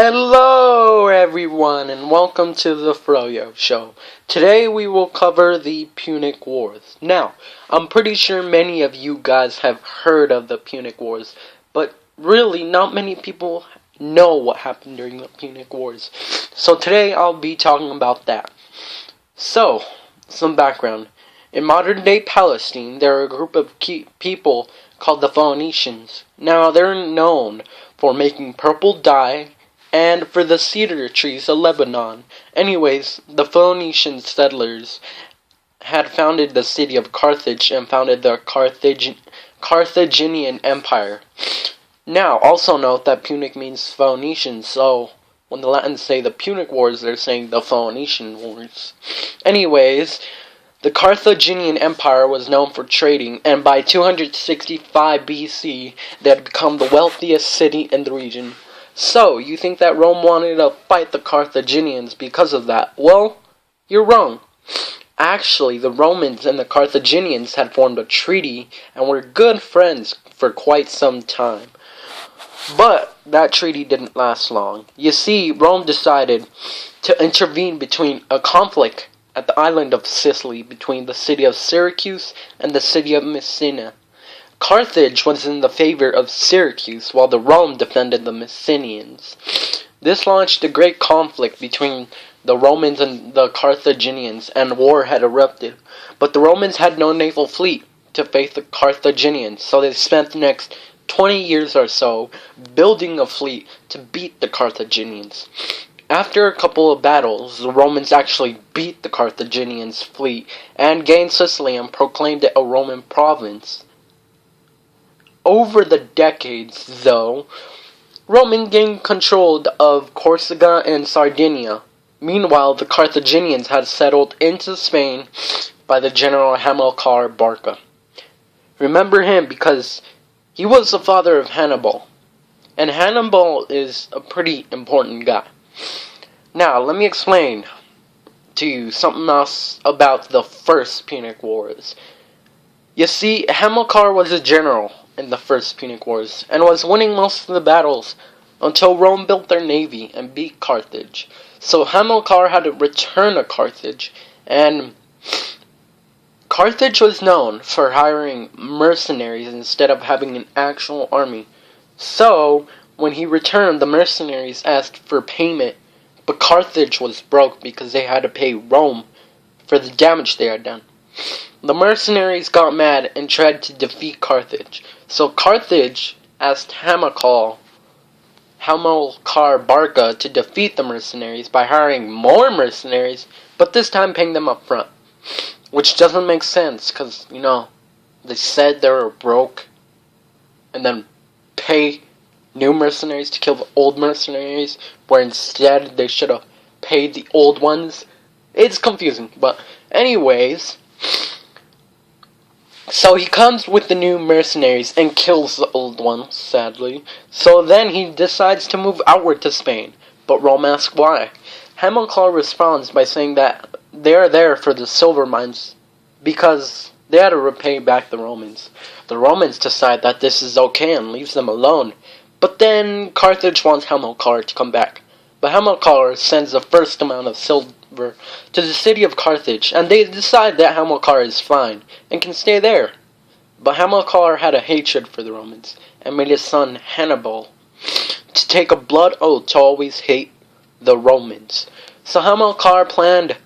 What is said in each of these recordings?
Hello everyone and welcome to the Froyo Show. Today we will cover the Punic Wars. Now, I'm pretty sure many of you guys have heard of the Punic Wars, but really not many people know what happened during the Punic Wars. So today I'll be talking about that. So, some background. In modern day Palestine, there are a group of people called the Phoenicians. Now, they're known for making purple dye and for the cedar trees of Lebanon. Anyways, the Phoenician settlers had founded the city of Carthage and founded the Carthaginian Empire. Now, also note that Punic means Phoenician, so when the Latins say the Punic Wars, they're saying the Phoenician Wars. Anyways, the Carthaginian Empire was known for trading, and by 265 BC, they had become the wealthiest city in the region. So, you think that Rome wanted to fight the Carthaginians because of that? Well, you're wrong. Actually, the Romans and the Carthaginians had formed a treaty and were good friends for quite some time. But that treaty didn't last long. You see, Rome decided to intervene between a conflict at the island of Sicily between the city of Syracuse and the city of Messina. Carthage was in the favor of Syracuse, while the Rome defended the Messenians. This launched a great conflict between the Romans and the Carthaginians, and war had erupted. But the Romans had no naval fleet to face the Carthaginians, so they spent the next 20 years or so building a fleet to beat the Carthaginians. After a couple of battles, the Romans actually beat the Carthaginians' fleet and gained Sicily and proclaimed it a Roman province. Over the decades, though, Rome gained control of Corsica and Sardinia. Meanwhile, the Carthaginians had settled into Spain by the general Hamilcar Barca. Remember him because he was the father of Hannibal, and Hannibal is a pretty important guy. Now, let me explain to you something else about the First Punic Wars. You see, Hamilcar was a general in the First Punic Wars, and was winning most of the battles until Rome built their navy and beat Carthage. So Hamilcar had to return to Carthage, and Carthage was known for hiring mercenaries instead of having an actual army. So, when he returned, the mercenaries asked for payment, but Carthage was broke because they had to pay Rome for the damage they had done. The mercenaries got mad and tried to defeat Carthage. So Carthage asked Hamilcar Barca to defeat the mercenaries by hiring more mercenaries, but this time paying them up front. Which doesn't make sense, because, they said they were broke, and then pay new mercenaries to kill the old mercenaries, where instead they should have paid the old ones. It's confusing, but anyways, so he comes with the new mercenaries and kills the old ones, sadly. So then he decides to move outward to Spain, but Rome asks why. Hamilcar responds by saying that they are there for the silver mines because they had to repay back the Romans. The Romans decide that this is okay and leaves them alone, but then Carthage wants Hamilcar to come back. But Hamilcar sends the first amount of silver to the city of Carthage, and they decide that Hamilcar is fine and can stay there. But Hamilcar had a hatred for the Romans and made his son Hannibal to take a blood oath to always hate the Romans. So Hamilcar planned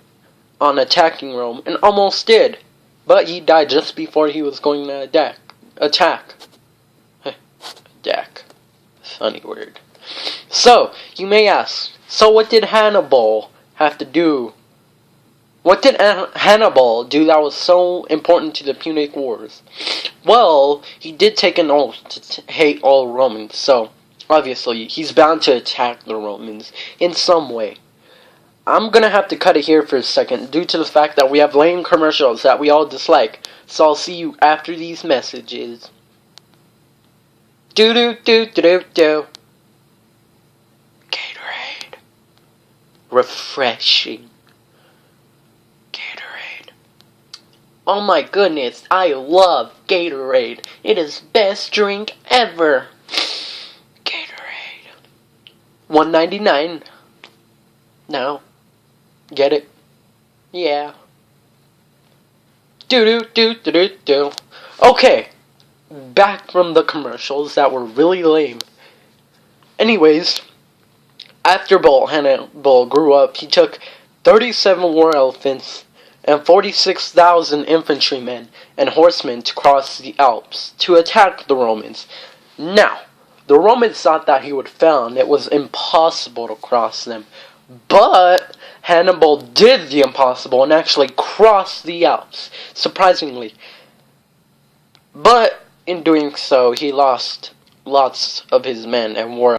on attacking Rome and almost did, but he died just before he was going to attack. Attack. Funny word. So, you may ask, so what did Hannibal have to do? What did Hannibal do that was so important to the Punic Wars? Well, he did take an oath to hate all Romans, so obviously he's bound to attack the Romans in some way. I'm gonna have to cut it here for a second due to the fact that we have lame commercials that we all dislike, so I'll see you after these messages. Do. Gatorade. Refreshing. Gatorade. Oh my goodness, I love Gatorade. It is best drink ever. Gatorade. $1.99. Now, get it? Yeah. Do. Okay, back from the commercials that were really lame. Anyways, after Hannibal grew up, he took 37 war elephants and 46,000 infantrymen and horsemen to cross the Alps to attack the Romans. Now, the Romans thought that he would fail and it was impossible to cross them. But Hannibal did the impossible and actually crossed the Alps, surprisingly. But in doing so, he lost lots of his men and war